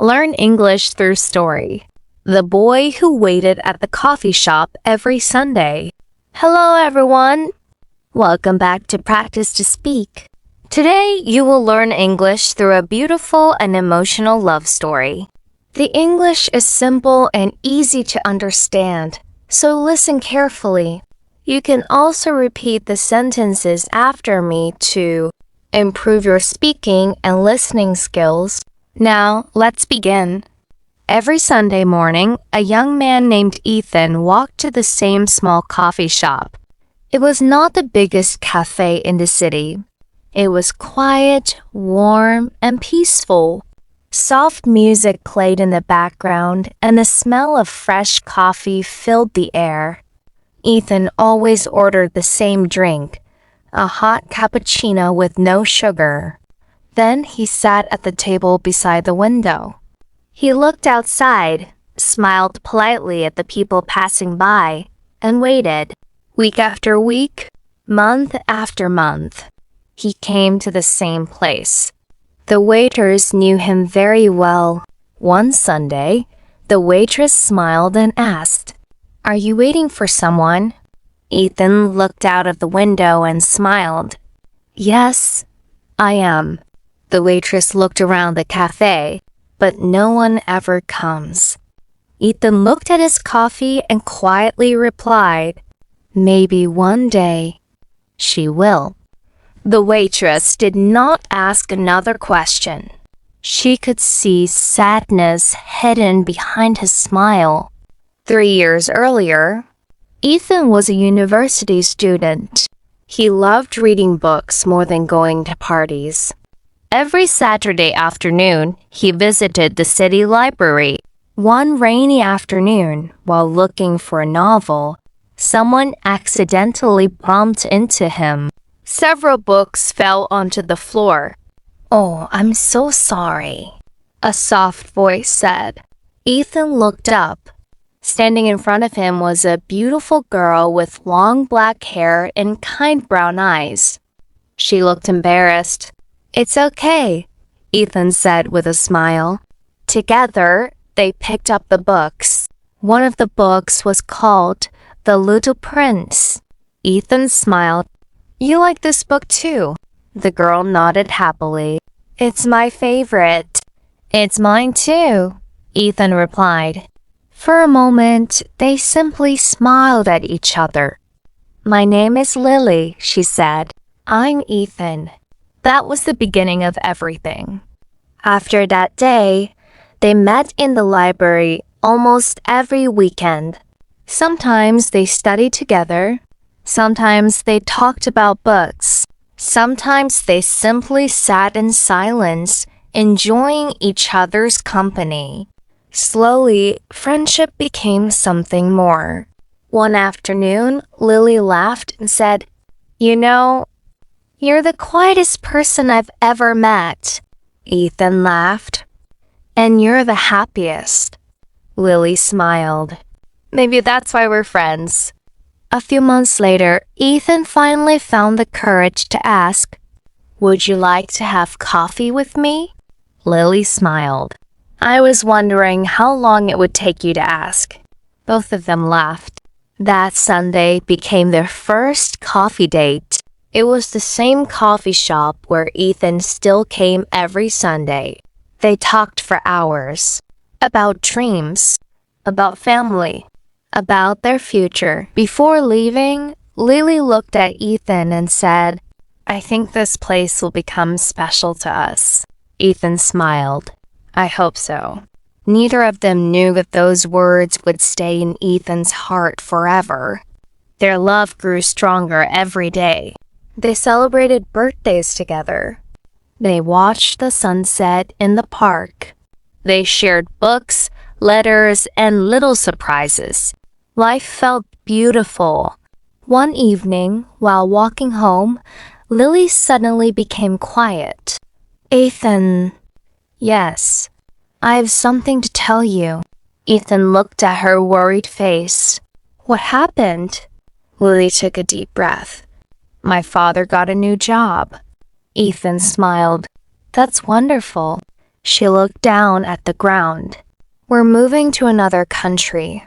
Learn English through story. The boy who waited at the coffee shop every Sunday. Hello, everyone. Welcome back to Practice to Speak. Today, you will learn English through a beautiful and emotional love story. The English is simple and easy to understand, so listen carefully. You can also repeat the sentences after me to improve your speaking and listening skills. Now, let's begin. Every Sunday morning, a young man named Ethan walked to the same small coffee shop. It was not the biggest cafe in the city. It was quiet, warm, and peaceful. Soft music played in the background, and the smell of fresh coffee filled the air. Ethan always ordered the same drink, a hot cappuccino with no sugar. Then he sat at the table beside the window. He looked outside, smiled politely at the people passing by, and waited. Week after week, month after month, he came to the same place. The waiters knew him very well. One Sunday, the waitress smiled and asked, "Are you waiting for someone?" Ethan looked out of the window and smiled. "Yes, I am." The waitress looked around the cafe, but no one ever comes. Ethan looked at his coffee and quietly replied, "Maybe one day she will." The waitress did not ask another question. She could see sadness hidden behind his smile. 3 years earlier, Ethan was a university student. He loved reading books more than going to parties. Every Saturday afternoon, he visited the city library. One rainy afternoon, while looking for a novel, someone accidentally bumped into him. Several books fell onto the floor. "Oh, I'm so sorry," a soft voice said. Ethan looked up. Standing in front of him was a beautiful girl with long black hair and kind brown eyes. She looked embarrassed. "It's okay," Ethan said with a smile. Together, they picked up the books. One of the books was called The Little Prince. Ethan smiled. "You like this book too?" The girl nodded happily. "It's my favorite." "It's mine too," Ethan replied. For a moment, they simply smiled at each other. "My name is Lily," she said. "I'm Ethan." That was the beginning of everything. After that day, they met in the library almost every weekend. Sometimes they studied together. Sometimes they talked about books. Sometimes they simply sat in silence, enjoying each other's company. Slowly, friendship became something more. One afternoon, Lily laughed and said, "You know, you're the quietest person I've ever met." Ethan laughed. "And you're the happiest." Lily smiled. "Maybe that's why we're friends." A few months later, Ethan finally found the courage to ask, "Would you like to have coffee with me?" Lily smiled. "I was wondering how long it would take you to ask." Both of them laughed. That Sunday became their first coffee date. It was the same coffee shop where Ethan still came every Sunday. They talked for hours about dreams, about family, about their future. Before leaving, Lily looked at Ethan and said, "I think this place will become special to us." Ethan smiled. "I hope so." Neither of them knew that those words would stay in Ethan's heart forever. Their love grew stronger every day. They celebrated birthdays together. They watched the sunset in the park. They shared books, letters, and little surprises. Life felt beautiful. One evening, while walking home, Lily suddenly became quiet. "Ethan." "Yes, I have something to tell you." Ethan looked at her worried face. "What happened?" Lily took a deep breath. "My father got a new job." Ethan smiled. "That's wonderful." She looked down at the ground. We're moving to another country.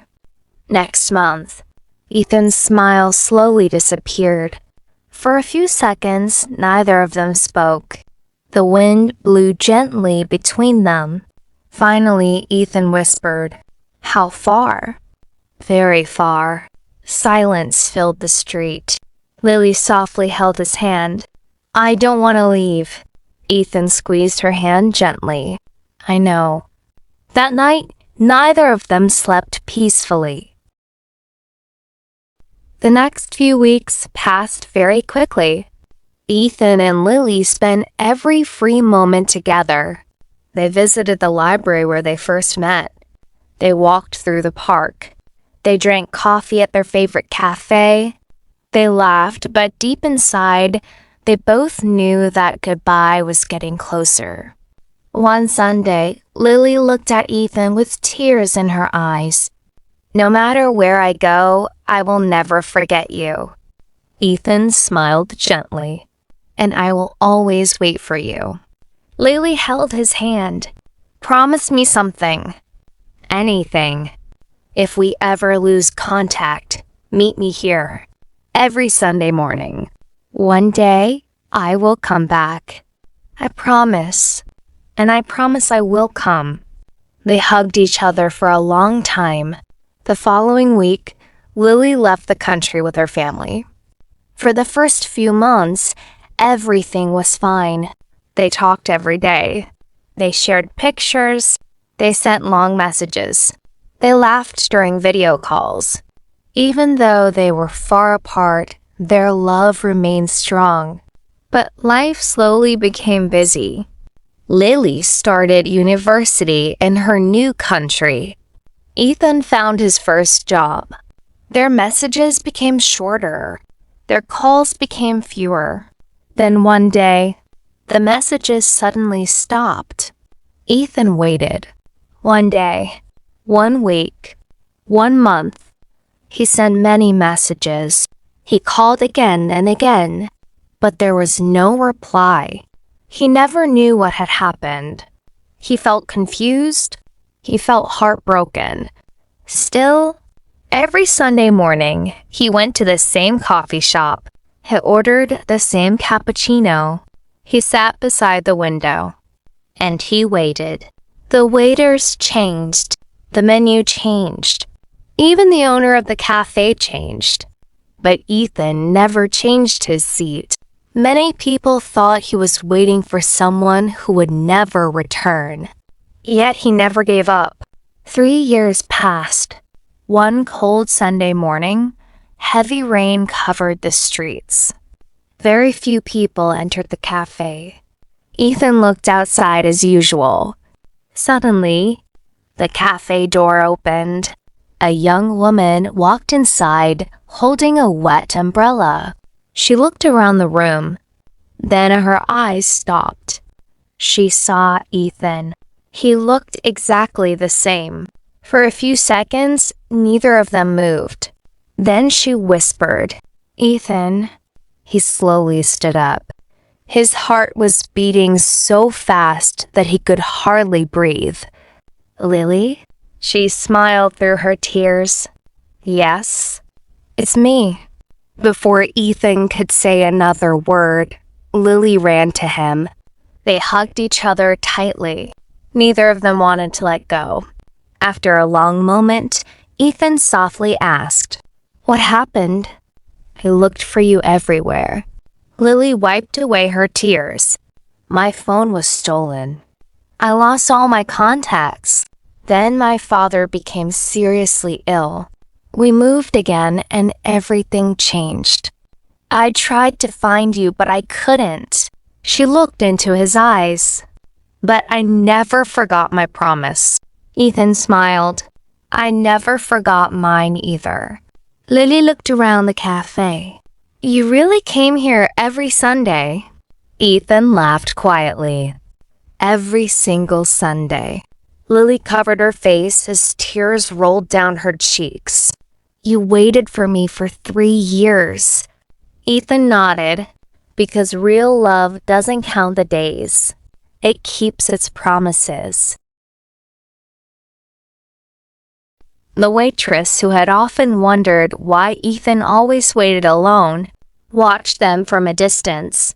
Next month. Ethan's smile slowly disappeared. For a few seconds, neither of them spoke. The wind blew gently between them. Finally, Ethan whispered, "How far?" "Very far." Silence filled the street. Lily softly held his hand. "I don't want to leave." Ethan squeezed her hand gently. "I know." That night, neither of them slept peacefully. The next few weeks passed very quickly. Ethan and Lily spent every free moment together. They visited the library where they first met. They walked through the park. They drank coffee at their favorite cafe. They laughed, but deep inside, they both knew that goodbye was getting closer. One Sunday, Lily looked at Ethan with tears in her eyes. "No matter where I go, I will never forget you." Ethan smiled gently. "And I will always wait for you." Lily held his hand. "Promise me something." "Anything." "If we ever lose contact, meet me here. Every Sunday morning. One day, I will come back." "I promise." "And I promise I will come." They hugged each other for a long time. The following week, Lily left the country with her family. For the first few months, everything was fine. They talked every day. They shared pictures. They sent long messages. They laughed during video calls. Even though they were far apart, their love remained strong. But life slowly became busy. Lily started university in her new country. Ethan found his first job. Their messages became shorter. Their calls became fewer. Then one day, the messages suddenly stopped. Ethan waited. One day, 1 week, 1 month. He sent many messages. He called again and again, but there was no reply. He never knew what had happened. He felt confused. He felt heartbroken. Still, every Sunday morning, he went to the same coffee shop. He ordered the same cappuccino. He sat beside the window. And he waited. The waiters changed. The menu changed. Even the owner of the cafe changed. But Ethan never changed his seat. Many people thought he was waiting for someone who would never return. Yet he never gave up. 3 years passed. One cold Sunday morning, heavy rain covered the streets. Very few people entered the cafe. Ethan looked outside as usual. Suddenly, the cafe door opened. A young woman walked inside, holding a wet umbrella. She looked around the room. Then her eyes stopped. She saw Ethan. He looked exactly the same. For a few seconds, neither of them moved. Then she whispered, "Ethan." He slowly stood up. His heart was beating so fast that he could hardly breathe. "Lily?" She smiled through her tears. "Yes, it's me." Before Ethan could say another word, Lily ran to him. They hugged each other tightly. Neither of them wanted to let go. After a long moment, Ethan softly asked, "What happened?" "I looked for you everywhere." Lily wiped away her tears. "My phone was stolen. I lost all my contacts. Then my father became seriously ill. We moved again and everything changed. I tried to find you, but I couldn't." She looked into his eyes. "But I never forgot my promise." Ethan smiled. "I never forgot mine either." Lily looked around the cafe. "You really came here every Sunday?" Ethan laughed quietly. "Every single Sunday." Lily covered her face as tears rolled down her cheeks. "You waited for me for 3 years." Ethan nodded. "Because real love doesn't count the days. It keeps its promises. The waitress, who had often wondered why Ethan always waited alone, watched them from a distance.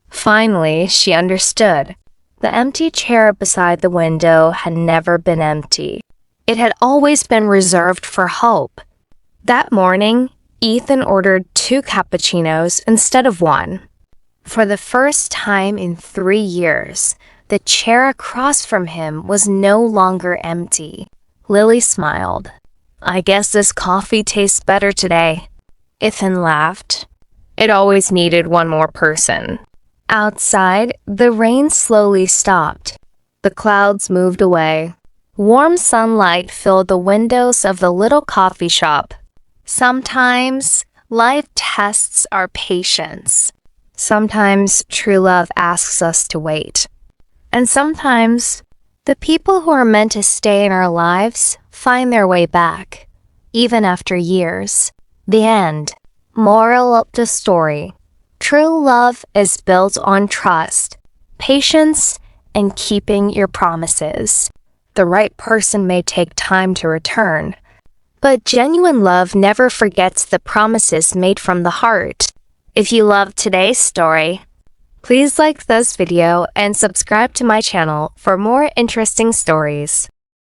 Finally, she understood. The empty chair beside the window had never been empty. It had always been reserved for hope. That morning, Ethan ordered 2 cappuccinos instead of 1. For the first time in 3 years, the chair across from him was no longer empty. Lily smiled. "I guess this coffee tastes better today." Ethan laughed. It always needed one more person. Outside, the rain slowly stopped. The clouds moved away. Warm sunlight filled the windows of the little coffee shop. Sometimes, life tests our patience. Sometimes, true love asks us to wait. And sometimes, the people who are meant to stay in our lives find their way back, even after years. The end. Moral of the story. True love is built on trust, patience, and keeping your promises. The right person may take time to return, but genuine love never forgets the promises made from the heart. If you loved today's story, please like this video and subscribe to my channel for more interesting stories.